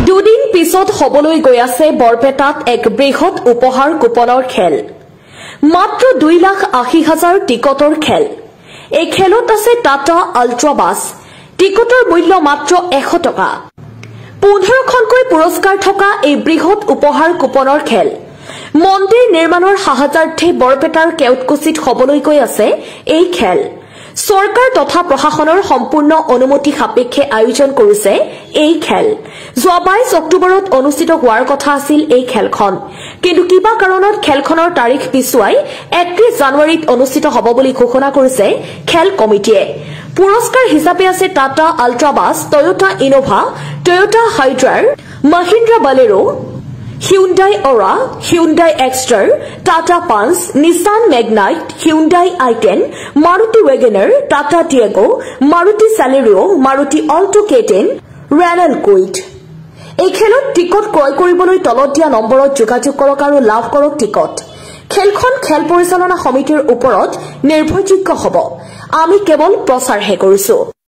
দুদিন পিছত হবলৈ গৈ আছে বৰপেটাত এক বৃহৎ উপহাৰ কুপনৰ খেল। মাত্ৰ 2,80,000 টিকটৰ খেল। এই খেলত আছে টাটা আল্ট্ৰা বাছ। টিকটৰ মূল্য মাত্ৰ 100 টকা। 15খনকৈ পুৰস্কাৰ থকা এই বৃহৎ উপহাৰ কুপনৰ খেল। মন্দিৰ নিৰ্মাণৰ সাহায্যাৰ্থে বৰপেটাৰ কেওটকুচিত হবলৈ গৈ আছে এই খেল। চৰকাৰ তথা প্ৰশাসনৰ সম্পূৰ্ণ অনুমতি সাপেক্ষে আয়োজন কৰিছে এই খেল। যোৱা 22 অক্টোবৰত অনুষ্ঠিত হোৱাৰ কথা আছিল এই খেলখন, কিন্তু কিবা কাৰণত খেলখনৰ তাৰিখ পিছুৱাই 31 জানুৱাৰীত অনুষ্ঠিত হ'ব বুলি ঘোষণা কৰিছে খেল কমিটিয়ে। পুৰস্কাৰ হিচাপে আছে Tata Ultra bus, Toyota Innova, Toyota Hyryder, Mahindra Bolero, Hyundai Aura, Hyundai Exter, Tata Punch, Nissan Magnite, Hyundai আই10, Maruti WagonR, Tata Tiago, Maruti Celerio, Maruti Alto K10, Renault Kwid. এই খেলত টিকট ক্ৰয় কৰিবলৈ তলত দিয়া নম্বৰত যোগাযোগ কৰক আৰু লাভ কৰক টিকট। খেলখন খেল পৰিচালনা সমিতিৰ ওপৰত নিৰ্ভৰযোগ্য হ'ব। আমি কেৱল প্ৰচাৰহে কৰিছো।